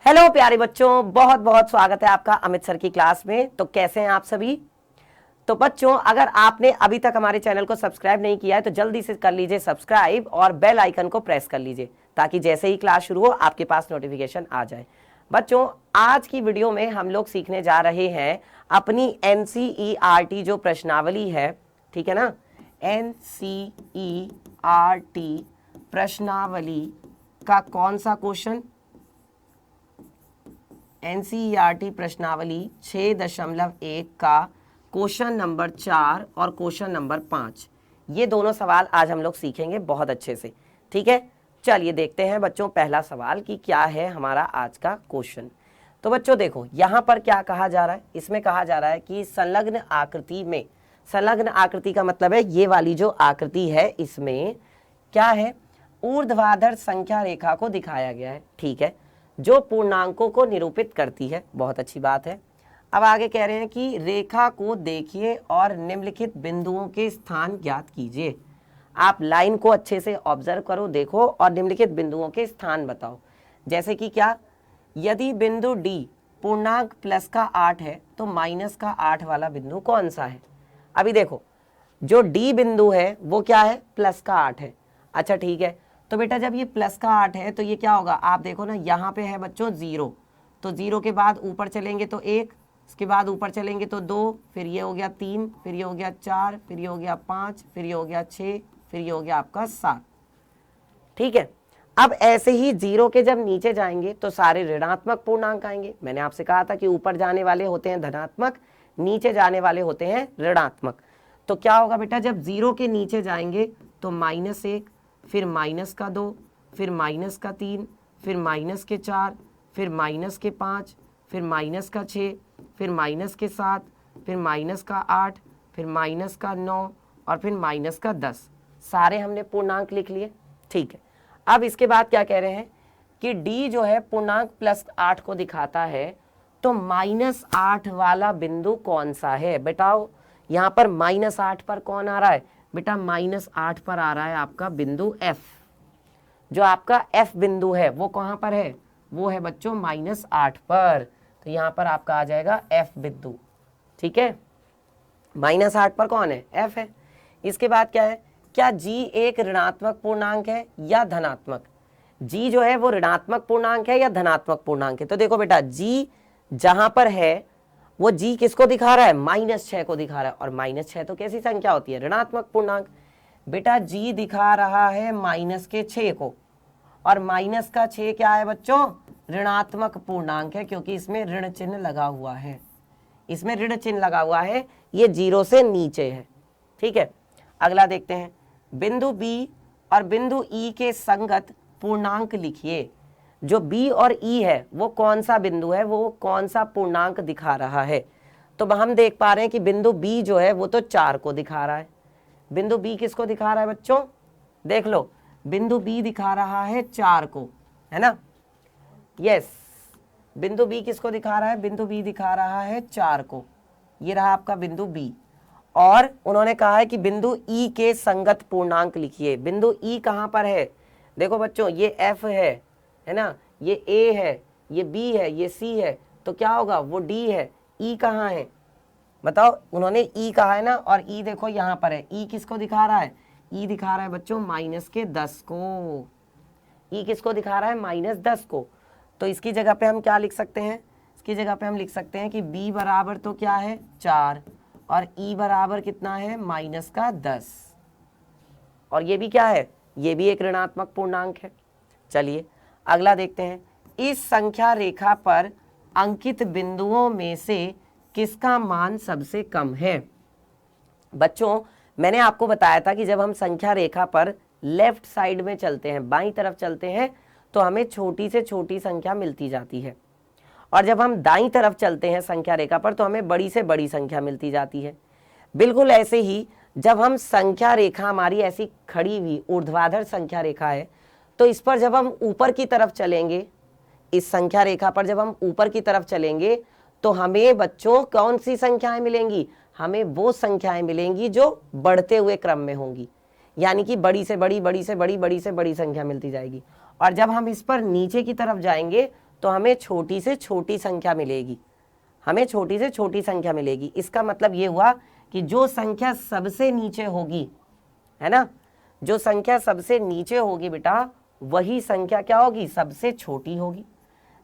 Hello प्यारे बच्चों, बहुत बहुत स्वागत है आपका अमित सर की क्लास में। तो कैसे हैं आप सभी। तो बच्चों, अगर आपने अभी तक हमारे चैनल को सब्सक्राइब नहीं किया है तो जल्दी से कर लीजिए सब्सक्राइब और बेल आइकन को प्रेस कर लीजिए ताकि जैसे ही क्लास शुरू हो आपके पास नोटिफिकेशन आ जाए। बच्चों, आज की वीडियो में हम लोग सीखने जा रहे हैं अपनी NCERT जो प्रश्नावली है, ठीक है ना। NCERT प्रश्नावली का कौन सा क्वेश्चन, NCERT प्रश्नावली 6.1 का क्वेश्चन नंबर 4 और क्वेश्चन नंबर 5, ये दोनों सवाल आज हम लोग सीखेंगे बहुत अच्छे से। ठीक है, चलिए देखते हैं बच्चों पहला सवाल कि क्या है हमारा आज का क्वेश्चन। तो बच्चों देखो यहाँ पर क्या कहा जा रहा है, इसमें कहा जा रहा है कि संलग्न आकृति में, संलग्न आकृति का मतलब है ये वाली जो आकृति है इसमें क्या है, ऊर्ध्वाधर संख्या रेखा को दिखाया गया है, ठीक है, जो पूर्णांकों को निरूपित करती है। बहुत अच्छी बात है। अब आगे कह रहे हैं कि रेखा को देखिए और निम्नलिखित बिंदुओं के स्थान ज्ञात कीजिए। आप लाइन को अच्छे से ऑब्जर्व करो, देखो और निम्नलिखित बिंदुओं के स्थान बताओ। जैसे कि क्या, यदि बिंदु D पूर्णांक प्लस का 8 है तो माइनस का 8 वाला बिंदु कौन सा है। अभी देखो जो D बिंदु है वो क्या है, प्लस का 8 है। अच्छा ठीक है, तो बेटा जब ये प्लस का 8 है तो ये क्या होगा, आप देखो ना यहाँ पे है बच्चों 0, तो 0 के बाद ऊपर चलेंगे तो 1, इसके बाद ऊपर चलेंगे तो 2, फिर ये हो गया 3, फिर ये हो गया 4, फिर ये हो गया 5, फिर ये हो गया 6, फिर ये हो गया आपका 7। ठीक है, अब ऐसे ही 0 के जब नीचे जाएंगे तो सारे ऋणात्मक पूर्णांक आएंगे। मैंने आपसे कहा था कि ऊपर जाने वाले होते हैं धनात्मक, नीचे जाने वाले होते हैं ऋणात्मक। तो क्या होगा बेटा, जब 0 के नीचे जाएंगे तो -1, फिर माइनस का 2, फिर माइनस का 3, फिर माइनस के 4, फिर माइनस के 5, फिर माइनस का 6, फिर माइनस के 7, फिर माइनस का 8, फिर माइनस का 9 और फिर माइनस का 10। सारे हमने पूर्णांक लिख लिए। ठीक है, अब इसके बाद क्या कह रहे हैं कि D जो है पूर्णांक प्लस 8 को दिखाता है, तो -8 वाला बिंदु कौन सा है बताओ। यहाँ पर -8 पर कौन आ रहा है बेटा, -8 पर आ रहा है आपका बिंदु F। जो आपका F बिंदु है वो कहाँ पर है, वो है बच्चों -8 पर। तो यहाँ पर आपका आ जाएगा F बिंदु। ठीक है, -8 पर कौन है, F है। इसके बाद क्या है, क्या G एक ऋणात्मक पूर्णांक है या धनात्मक। G जो है वो ऋणात्मक पूर्णांक है या धनात्मक पूर्णांक है। तो देखो बेटा G जहां पर है वो G किसको दिखा रहा है, -6 को दिखा रहा है, और -6 तो कैसी संख्या होती है, ऋणात्मक पूर्णांक। बेटा G दिखा रहा है -6 को, और -6 क्या है बच्चों, ऋणात्मक पूर्णांक है, क्योंकि इसमें ऋण चिन्ह लगा हुआ है, इसमें ऋण चिन्ह लगा हुआ है, ये 0 से नीचे है। ठीक है, अगला देखते हैं, बिंदु B और बिंदु E के संगत पूर्णांक लिखिए। जो B और E है वो कौन सा बिंदु है, वो कौन सा पूर्णांक दिखा रहा है। तो हम देख पा रहे हैं कि बिंदु B जो है वो तो 4 को दिखा रहा है। बिंदु B किसको दिखा रहा है बच्चों, देख लो, बिंदु B दिखा रहा है 4 को, है ना। यस, बिंदु B किसको दिखा रहा है, बिंदु B दिखा रहा है 4 को। ये रहा आपका बिंदु B, और उन्होंने कहा है कि बिंदु E के संगत पूर्णांक लिखिए। बिंदु E कहाँ पर है, देखो बच्चों ये F है ना, ये A है, ये B है, ये C है, तो क्या होगा वो D है। E कहाँ है बताओ, उन्होंने E कहा है ना, और E देखो यहाँ पर है। E किसको दिखा रहा है, E दिखा रहा है बच्चों -10 को। E किसको दिखा रहा है, -10 को। तो इसकी जगह पे हम क्या लिख सकते हैं, इसकी जगह पे हम लिख सकते हैं कि B बराबर तो क्या है 4, और E बराबर कितना है -10, और ये भी क्या है, ये भी एक ऋणात्मक पूर्णांक है। चलिए अगला देखते हैं, इस संख्या रेखा पर अंकित बिंदुओं में से किसका मान सबसे कम है। बच्चों मैंने आपको बताया था कि जब हम संख्या रेखा पर लेफ्ट साइड में चलते हैं, बाईं तरफ चलते हैं, तो हमें छोटी से छोटी संख्या मिलती जाती है, और जब हम दाईं तरफ चलते हैं संख्या रेखा पर तो हमें बड़ी से बड़ी संख्या मिलती जाती है। बिल्कुल ऐसे ही जब हम संख्या रेखा हमारी ऐसी खड़ी हुई ऊर्ध्वाधर संख्या रेखा है, तो इस पर जब हम ऊपर की तरफ चलेंगे, इस संख्या रेखा पर जब हम ऊपर की तरफ चलेंगे तो हमें बच्चों कौन सी संख्याएं मिलेंगी, हमें वो संख्याएं मिलेंगी जो बढ़ते हुए क्रम में होंगी, यानी कि बड़ी से बड़ी, बड़ी से बड़ी, बड़ी से बड़ी संख्या मिलती जाएगी। और जब हम इस पर नीचे की तरफ जाएंगे तो हमें छोटी से छोटी संख्या मिलेगी, हमें छोटी से छोटी संख्या मिलेगी। इसका मतलब ये हुआ कि जो संख्या सबसे नीचे होगी, है ना, जो संख्या सबसे नीचे होगी बेटा, वही संख्या क्या होगी, सबसे छोटी होगी।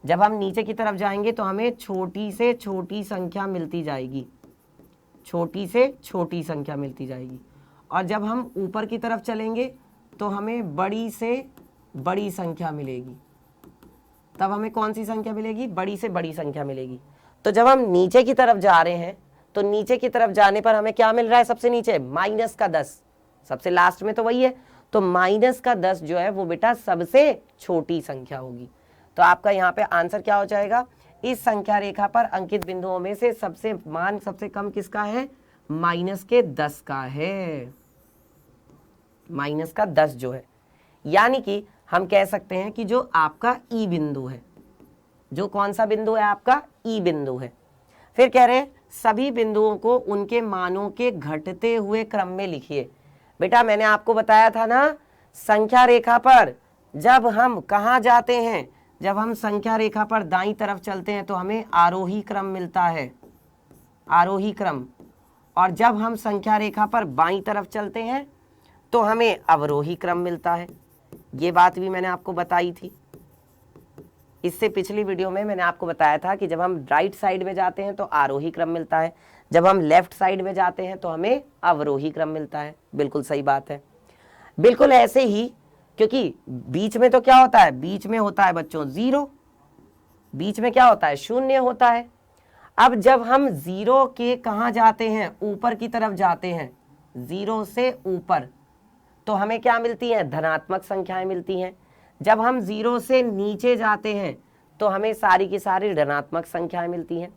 जब हम नीचे की तरफ जाएंगे तो हमें छोटी से छोटी संख्या मिलती जाएगी, छोटी से छोटी संख्या मिलती जाएगी। और जब हम ऊपर की तरफ चलेंगे तो हमें बड़ी से बड़ी संख्या मिलेगी। तब हमें कौन सी संख्या मिलेगी, बड़ी से बड़ी संख्या मिलेगी। तो जब हम नीचे की तरफ जा रहे हैं तो नीचे की तरफ जाने पर हमें क्या मिल रहा है, सबसे नीचे माइनस का 10, सबसे लास्ट में तो वही है। तो माइनस का 10 जो है वो बेटा सबसे छोटी संख्या होगी। तो आपका यहाँ पे आंसर क्या हो जाएगा, इस संख्या रेखा पर अंकित बिंदुओं में से सबसे मान सबसे कम किसका है, माइनस के 10 का है, माइनस का 10 जो है। यानी कि हम कह सकते हैं कि जो आपका ई बिंदु है, जो कौन सा बिंदु है आपका, ई बिंदु है। फिर कह रहे हैं सभी बिंदुओं को उनके मानों के घटते हुए क्रम में लिखिए। बेटा मैंने आपको बताया था ना, संख्या रेखा पर जब हम कहाँ जाते हैं, जब हम संख्या रेखा पर दाईं तरफ चलते हैं तो हमें आरोही क्रम मिलता है, आरोही क्रम। और जब हम संख्या रेखा पर बाईं तरफ चलते हैं तो हमें अवरोही क्रम मिलता है। ये बात भी मैंने आपको बताई थी, इससे पिछली वीडियो में मैंने आपको बताया था कि जब हम राइट साइड में जाते हैं तो आरोही क्रम मिलता है, जब हम लेफ्ट साइड में जाते हैं तो हमें अवरोही क्रम मिलता है। बिल्कुल सही बात है। बिल्कुल ऐसे ही, क्योंकि बीच में तो क्या होता है, बीच में होता है बच्चों 0, बीच में क्या होता है, 0 होता है। अब जब हम 0 के कहाँ जाते हैं, ऊपर की तरफ जाते हैं, 0 से ऊपर, तो हमें क्या मिलती है, धनात्मक संख्याएं मिलती हैं। जब हम 0 से नीचे जाते हैं तो हमें सारी की सारी ऋणात्मक संख्याएं मिलती हैं।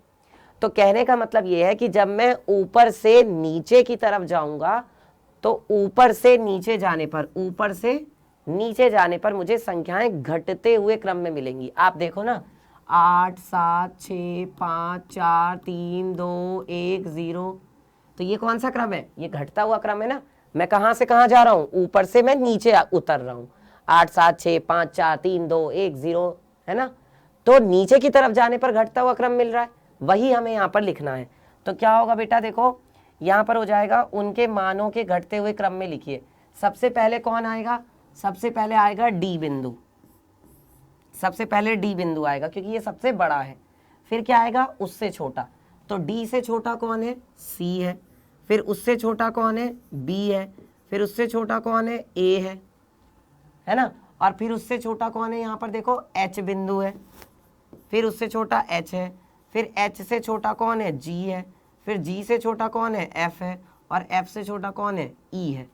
तो कहने का मतलब ये है कि जब मैं ऊपर से नीचे की तरफ जाऊंगा तो ऊपर से नीचे जाने पर, ऊपर से नीचे जाने पर मुझे संख्याएं घटते हुए क्रम में मिलेंगी। आप देखो ना, 8 7 6 5 4 3 2 1 0, तो ये कौन सा क्रम है, ये घटता हुआ क्रम है ना। मैं कहाँ से कहाँ जा रहा हूँ, ऊपर से मैं नीचे उतर रहा हूँ। 8 7 6 5 4 3 2 1 0, है ना। तो नीचे की तरफ जाने पर घटता हुआ क्रम मिल रहा है, वही हमें यहाँ पर लिखना है। तो क्या होगा बेटा, देखो यहाँ पर हो जाएगा उनके मानों के घटते हुए क्रम में लिखिए। सबसे पहले कौन आएगा, सबसे पहले आएगा डी बिंदु, सबसे पहले डी बिंदु आएगा क्योंकि ये सबसे बड़ा है। फिर क्या आएगा, उससे छोटा, तो डी से छोटा कौन है, सी है। फिर उससे छोटा कौन है, बी है। फिर उससे छोटा कौन है, ए है ना। और फिर उससे छोटा कौन है, यहाँ पर देखो एच बिंदु है। फिर उससे छोटा एच है। फिर एच से छोटा कौन है, जी है। फिर जी से छोटा कौन है, एफ है। और एफ से छोटा कौन है, ई है।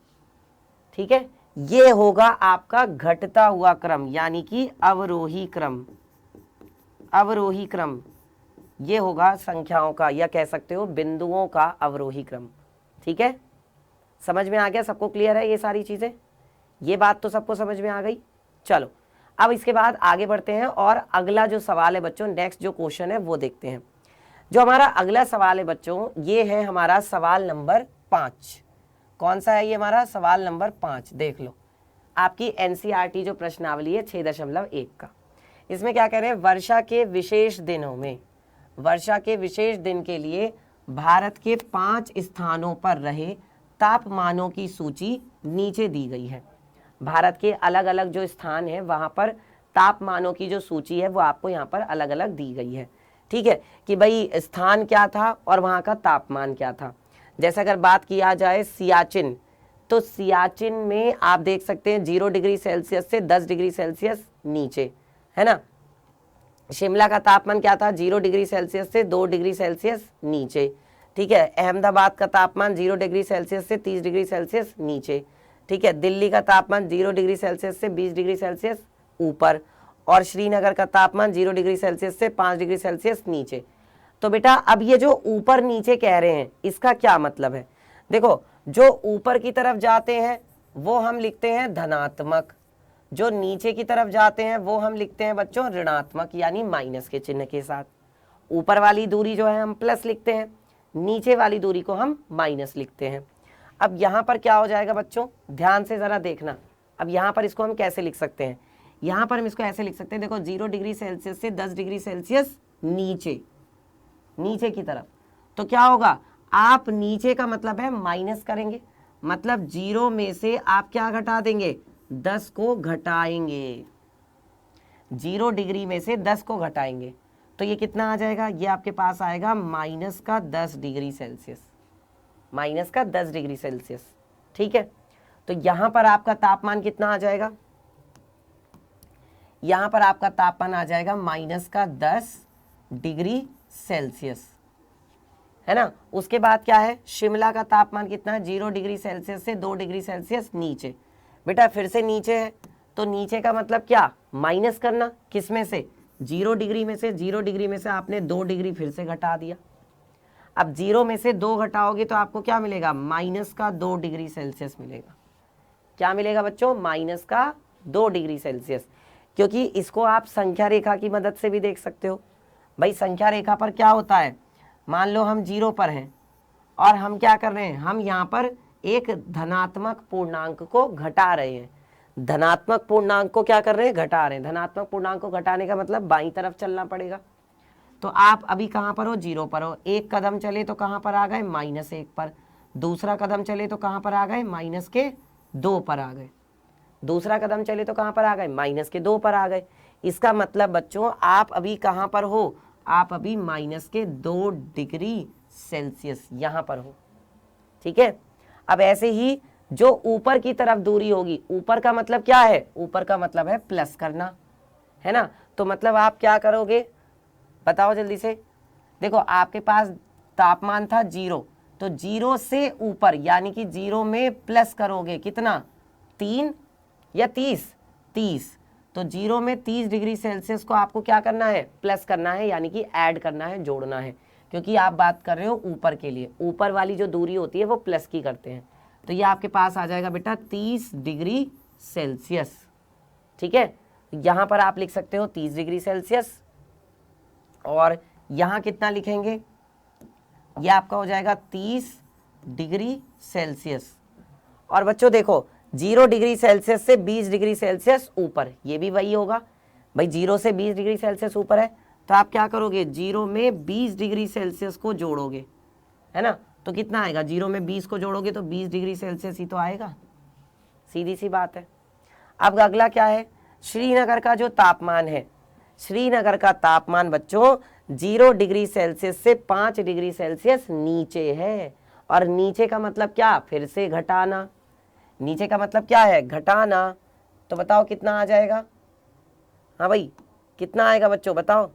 ठीक है, ये होगा आपका घटता हुआ क्रम, यानी कि अवरोही क्रम, अवरोही क्रम। ये होगा संख्याओं का, या कह सकते हो बिंदुओं का अवरोही क्रम। ठीक है, समझ में आ गया, सबको क्लियर है ये सारी चीजें, ये बात तो सबको समझ में आ गई। चलो अब इसके बाद आगे बढ़ते हैं और अगला जो सवाल है बच्चों, नेक्स्ट जो क्वेश्चन है वो देखते हैं। जो हमारा अगला सवाल है बच्चों, ये है हमारा सवाल नंबर 5। कौन सा है ये हमारा सवाल नंबर 5, देख लो। आपकी एनसीईआरटी जो प्रश्नावली है 6.1 का, इसमें क्या कह रहे हैं, वर्षा के विशेष दिनों में, वर्षा के विशेष दिन के लिए भारत के 5 स्थानों पर रहे तापमानों की सूची नीचे दी गई है। भारत के अलग अलग जो स्थान है वहां पर तापमानों की जो सूची है वो आपको यहाँ पर अलग अलग दी गई है। ठीक है, कि भाई स्थान क्या था और वहां का तापमान क्या था। जैसे अगर बात किया जाए सियाचिन, तो सियाचिन में आप देख सकते हैं 0 डिग्री सेल्सियस से 10 डिग्री सेल्सियस नीचे, है ना। शिमला का तापमान क्या था, 0 डिग्री सेल्सियस से 2 डिग्री सेल्सियस नीचे। ठीक है, अहमदाबाद का तापमान 0 डिग्री सेल्सियस से 30 डिग्री सेल्सियस नीचे। ठीक है, दिल्ली का तापमान 0 डिग्री सेल्सियस से 20 डिग्री सेल्सियस ऊपर, और श्रीनगर का तापमान 0 डिग्री सेल्सियस से 5 डिग्री सेल्सियस नीचे। तो बेटा अब ये जो ऊपर नीचे कह रहे हैं इसका क्या मतलब है, देखो जो ऊपर की तरफ जाते हैं वो हम लिखते हैं धनात्मक, जो नीचे की तरफ जाते हैं वो हम लिखते हैं बच्चों ऋणात्मक, यानी माइनस के चिन्ह के साथ। ऊपर वाली दूरी जो है हम प्लस लिखते हैं, नीचे वाली दूरी को हम माइनस लिखते हैं। अब यहाँ पर क्या हो जाएगा बच्चों, ध्यान से जरा देखना। अब यहाँ पर इसको हम कैसे लिख सकते हैं, यहां पर हम इसको ऐसे लिख सकते हैं, देखो 0 डिग्री सेल्सियस से 10 डिग्री सेल्सियस नीचे, नीचे की तरफ, तो क्या होगा, आप नीचे का मतलब है माइनस करेंगे, मतलब 0 में से आप क्या घटा देंगे, 10 को घटाएंगे, 0 डिग्री में से 10 को घटाएंगे, तो ये कितना आ जाएगा, ये आपके पास आएगा माइनस का 10 डिग्री सेल्सियस, माइनस का 10 डिग्री सेल्सियस। ठीक है, तो यहां पर आपका तापमान कितना आ जाएगा, यहां पर आपका तापमान आ जाएगा माइनस का 10 डिग्री सेल्सियस, है ना। उसके बाद क्या है, शिमला का तापमान कितना है, 0 डिग्री सेल्सियस से 2 डिग्री सेल्सियस नीचे। बेटा फिर से नीचे है, तो नीचे का मतलब क्या, माइनस करना, किस में से, 0 डिग्री में से, 0 डिग्री में से आपने 2 डिग्री फिर से घटा दिया। अब 0 में से 2 घटाओगे तो आपको क्या मिलेगा, माइनस का 2 डिग्री सेल्सियस मिलेगा। क्या मिलेगा बच्चों, माइनस का 2 डिग्री सेल्सियस। क्योंकि इसको आप संख्या रेखा की मदद से भी देख सकते हो। भाई संख्या रेखा पर क्या होता है, मान लो हम 0 पर हैं और हम क्या कर रहे हैं, हम यहाँ पर एक धनात्मक पूर्णांक को घटा रहे हैं, धनात्मक पूर्णांक को क्या कर रहे हैं, घटा रहे हैं। धनात्मक पूर्णांक को घटाने का मतलब बाईं तरफ चलना पड़ेगा। तो आप अभी कहाँ पर हो, 0 पर हो, एक कदम चले तो कहाँ पर आ गए, -1 पर, दूसरा कदम चले तो कहाँ पर आ गए, -2 पर आ गए, दूसरा कदम चले तो कहाँ पर आ गए, -2 पर आ गए। इसका मतलब बच्चों आप अभी कहाँ पर हो, आप अभी -2 डिग्री सेल्सियस यहाँ पर हो। ठीक है, अब ऐसे ही जो ऊपर की तरफ दूरी होगी, ऊपर का मतलब क्या है, ऊपर का मतलब है प्लस करना, है ना। तो मतलब आप क्या करोगे, बताओ जल्दी से। देखो आपके पास तापमान था 0, तो 0 से ऊपर यानी कि 0 में प्लस करोगे कितना, 3 या 30, तो 0 में 30 डिग्री सेल्सियस को आपको क्या करना है, प्लस करना है, यानी कि ऐड करना है, जोड़ना है, क्योंकि आप बात कर रहे हो ऊपर के लिए, ऊपर वाली जो दूरी होती है वो प्लस की करते हैं। तो ये आपके पास आ जाएगा बेटा 30 डिग्री सेल्सियस। ठीक है, यहाँ पर आप लिख सकते हो 30 डिग्री सेल्सियस, और यहाँ कितना लिखेंगे, ये आपका हो जाएगा 30 डिग्री सेल्सियस। और बच्चों देखो 0 डिग्री सेल्सियस से 20 डिग्री सेल्सियस ऊपर, ये भी वही होगा भाई, 0 से 20 डिग्री सेल्सियस ऊपर है, तो आप क्या करोगे, 0 में 20 डिग्री सेल्सियस को जोड़ोगे, है ना। तो कितना आएगा, 0 में 20 को जोड़ोगे तो 20 डिग्री सेल्सियस ही तो आएगा, सीधी सी बात है। अब अगला क्या है, श्रीनगर का जो तापमान है, श्रीनगर का तापमान बच्चों 0 डिग्री सेल्सियस से 5 डिग्री सेल्सियस नीचे है, और नीचे का मतलब क्या, फिर से घटाना, नीचे का मतलब क्या है, घटाना। तो बताओ कितना आ जाएगा, हाँ भाई कितना आएगा बच्चों बताओ,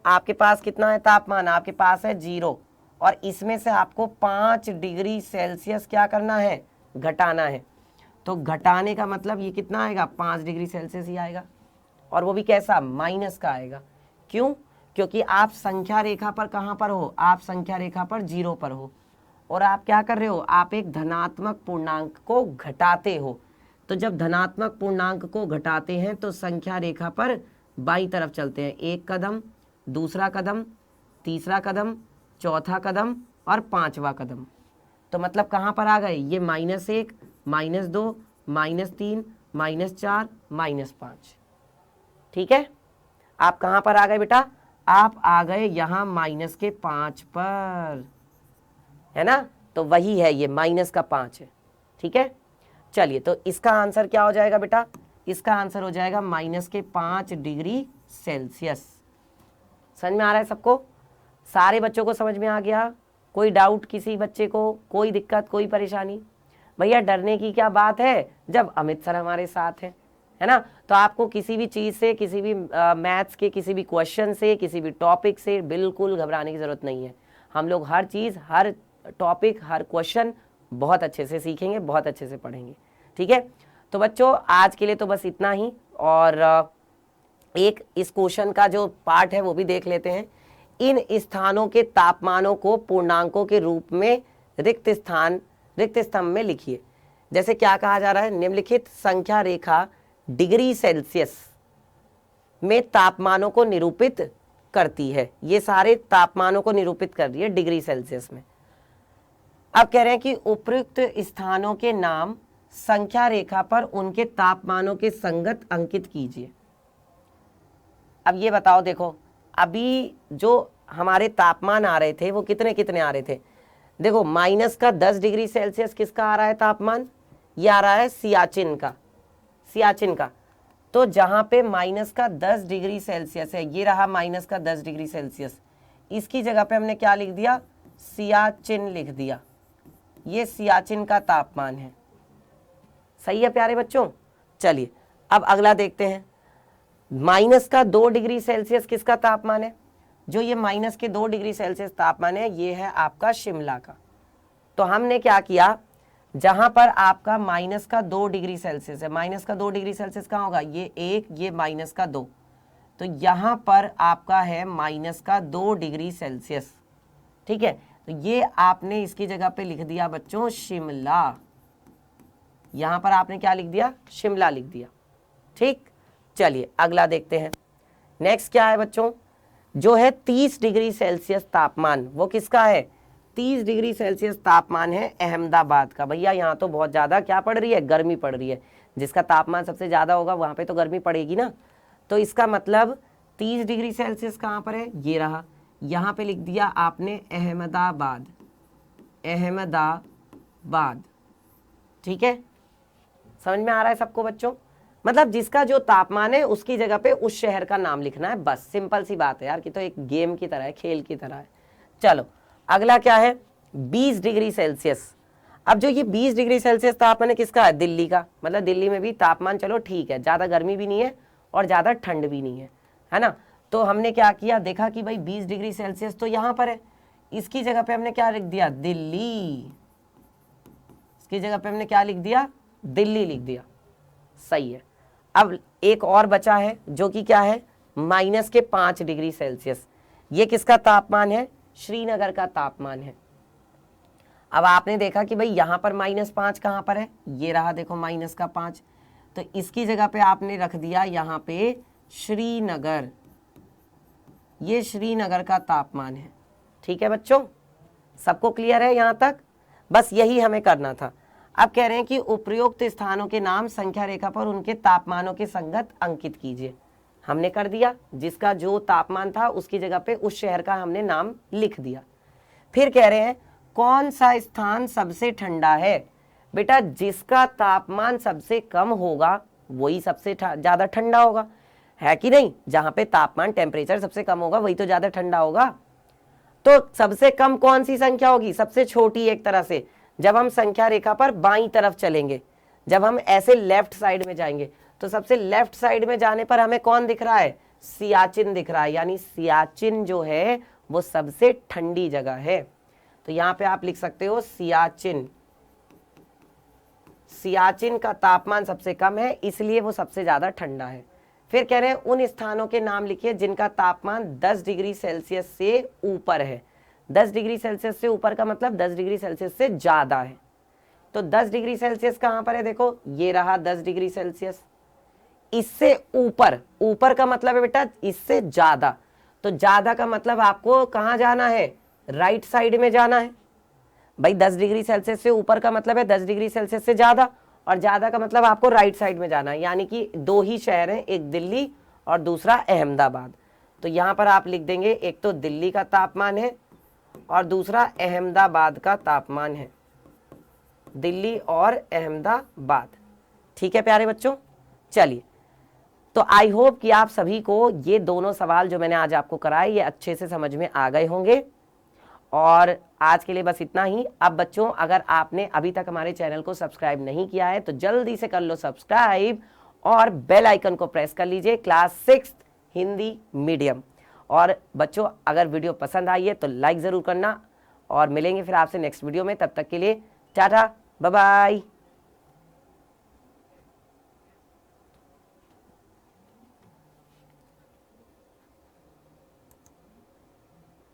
आपके पास कितना है तापमान, आपके पास है 0, और इसमें से आपको 5 डिग्री सेल्सियस क्या करना है, घटाना है। तो घटाने का मतलब ये कितना आएगा, 5 डिग्री सेल्सियस ही आएगा, और वो भी कैसा, माइनस का आएगा। क्यों, क्योंकि आप संख्या रेखा पर कहाँ पर हो, आप संख्या रेखा पर 0 पर हो, और आप क्या कर रहे हो, आप एक धनात्मक पूर्णांक को घटाते हो। तो जब धनात्मक पूर्णांक को घटाते हैं तो संख्या रेखा पर बाईं तरफ चलते हैं, एक कदम, दूसरा कदम, तीसरा कदम, चौथा कदम और 5वां कदम। तो मतलब कहाँ पर आ गए, ये -1, -2, -3, -4, -5। ठीक है, आप कहाँ पर आ गए बेटा, आप आ गए यहाँ -5 पर, है ना। तो वही है, ये -5 है। ठीक है, चलिए तो इसका आंसर क्या हो जाएगा बेटा, इसका आंसर हो जाएगा -5 डिग्री सेल्सियस। समझ में आ रहा है सबको, सारे बच्चों को समझ में आ गया, कोई डाउट किसी बच्चे को, कोई दिक्कत, कोई परेशानी। भैया डरने की क्या बात है, जब अमित सर हमारे साथ हैं, है ना। तो आपको किसी भी चीज़ से, किसी भी मैथ्स के किसी भी क्वेश्चन से, किसी भी टॉपिक से बिल्कुल घबराने की ज़रूरत नहीं है। हम लोग हर चीज़, हर टॉपिक, हर क्वेश्चन बहुत अच्छे से सीखेंगे, बहुत अच्छे से पढ़ेंगे। ठीक है, तो बच्चों आज के लिए तो बस इतना ही, और एक इस क्वेश्चन का जो पार्ट है वो भी देख लेते हैं। इन स्थानों के तापमानों को पूर्णांकों के रूप में रिक्त स्तंभ में लिखिए। जैसे क्या कहा जा रहा है, निम्नलिखित संख्या रेखा डिग्री सेल्सियस में तापमानों को निरूपित करती है। ये सारे तापमानों को निरूपित कर रही है डिग्री सेल्सियस में। अब कह रहे हैं कि उपयुक्त स्थानों के नाम संख्या रेखा पर उनके तापमानों के संगत अंकित कीजिए। अब ये बताओ, देखो अभी जो हमारे तापमान आ रहे थे वो कितने कितने आ रहे थे। देखो -10 डिग्री सेल्सियस किसका आ रहा है तापमान, ये आ रहा है सियाचिन का, सियाचिन का। तो जहां पे -10 डिग्री सेल्सियस है, ये रहा -10 डिग्री सेल्सियस, इसकी जगह पे हमने क्या लिख दिया, सियाचिन लिख दिया। ये सियाचिन का तापमान है। सही है प्यारे बच्चों। चलिए अब अगला देखते हैं। -2 डिग्री सेल्सियस किसका तापमान है, जो ये -2 डिग्री सेल्सियस तापमान है, ये है आपका शिमला का। तो हमने क्या किया, जहां पर आपका -2 डिग्री सेल्सियस है, -2 डिग्री सेल्सियस कहाँ होगा, ये 1, ये -2, तो यहां पर आपका है -2 डिग्री सेल्सियस। ठीक है, तो ये आपने इसकी जगह पे लिख दिया बच्चों शिमला। यहां पर आपने क्या लिख दिया, शिमला लिख दिया। ठीक, चलिए अगला देखते हैं। नेक्स्ट क्या है बच्चों, जो है 30 डिग्री सेल्सियस तापमान, वो किसका है, 30 डिग्री सेल्सियस तापमान है अहमदाबाद का। भैया यहाँ तो बहुत ज़्यादा क्या पड़ रही है, गर्मी पड़ रही है। जिसका तापमान सबसे ज़्यादा होगा वहाँ पे तो गर्मी पड़ेगी ना। तो इसका मतलब 30 डिग्री सेल्सियस कहाँ पर है, ये रहा, यहाँ पे लिख दिया आपने अहमदाबाद, अहमदाबाद। ठीक है, समझ में आ रहा है सबको बच्चों। मतलब जिसका जो तापमान है उसकी जगह पे उस शहर का नाम लिखना है, बस सिंपल सी बात है यार, कि तो एक गेम की तरह है, खेल की तरह है। चलो अगला क्या है, 20 डिग्री सेल्सियस। अब जो ये 20 डिग्री सेल्सियस तापमान है किसका है, दिल्ली का। मतलब दिल्ली में भी तापमान चलो ठीक है, ज़्यादा गर्मी भी नहीं है और ज़्यादा ठंड भी नहीं है ना। तो हमने क्या किया, देखा कि भाई 20 डिग्री सेल्सियस तो यहाँ पर है, इसकी जगह पे हमने क्या लिख दिया, दिल्ली। इसकी जगह पे हमने क्या लिख दिया, दिल्ली लिख दिया। सही है। अब एक और बचा है जो कि क्या है, -5 डिग्री सेल्सियस। ये किसका तापमान है, श्रीनगर का तापमान है। अब आपने देखा कि भाई यहाँ पर -5 कहाँ पर है, ये रहा देखो -5, तो इसकी जगह पे आपने रख दिया यहाँ पे श्रीनगर। ये श्रीनगर का तापमान है। ठीक है बच्चों, सबको क्लियर है यहाँ तक, बस यही हमें करना था। अब कह रहे हैं कि उपयुक्त स्थानों के नाम संख्या रेखा पर उनके तापमानों के संगत अंकित कीजिए। हमने कर दिया, जिसका जो तापमान था उसकी जगह पे उस शहर का हमने नाम लिख दिया। फिर कह रहे हैं कौन सा स्थान सबसे ठंडा है। बेटा जिसका तापमान सबसे कम होगा वही सबसे ज़्यादा ठंडा होगा, है कि नहीं। जहाँ पे तापमान टेम्परेचर सबसे कम होगा वही तो ज़्यादा ठंडा होगा। तो सबसे कम कौन सी संख्या होगी, सबसे छोटी एक तरह से। जब हम संख्या रेखा पर बाईं तरफ चलेंगे, जब हम ऐसे लेफ्ट साइड में जाएंगे, तो सबसे लेफ्ट साइड में जाने पर हमें कौन दिख रहा है, सियाचिन दिख रहा है। यानी सियाचिन जो है वो सबसे ठंडी जगह है। तो यहाँ पे आप लिख सकते हो सियाचिन। सियाचिन का तापमान सबसे कम है इसलिए वो सबसे ज्यादा ठंडा है। फिर कह रहे हैं उन स्थानों के नाम लिखिए जिनका तापमान 10 डिग्री सेल्सियस से ऊपर है। 10 डिग्री सेल्सियस से ऊपर का मतलब 10 डिग्री सेल्सियस से ज्यादा है। तो 10 डिग्री सेल्सियस कहां पर है, देखो ये रहा 10 डिग्री सेल्सियस। इससे ऊपर, ऊपर का मतलब है बेटा इससे ज्यादा। तो ज्यादा का मतलब आपको कहां जाना है, राइट साइड में जाना है। भाई 10 डिग्री सेल्सियस से ऊपर का मतलब है 10 डिग्री सेल्सियस से ज्यादा, और ज्यादा का मतलब आपको राइट साइड में जाना है। यानी कि दो ही शहर हैं, एक दिल्ली और दूसरा अहमदाबाद। तो यहां पर आप लिख देंगे एक तो दिल्ली का तापमान है और दूसरा अहमदाबाद का तापमान है। दिल्ली और अहमदाबाद। ठीक है प्यारे बच्चों। चलिए, तो आई होप कि आप सभी को ये दोनों सवाल जो मैंने आज आपको कराए ये अच्छे से समझ में आ गए होंगे। और आज के लिए बस इतना ही। अब बच्चों अगर आपने अभी तक हमारे चैनल को सब्सक्राइब नहीं किया है तो जल्दी से कर लो सब्सक्राइब और बेल आइकन को प्रेस कर लीजिए। Class 6 Hindi medium. और बच्चों अगर वीडियो पसंद आई है तो लाइक ज़रूर करना, और मिलेंगे फिर आपसे नेक्स्ट वीडियो में। तब तक के लिए टाटा, बाय बाय।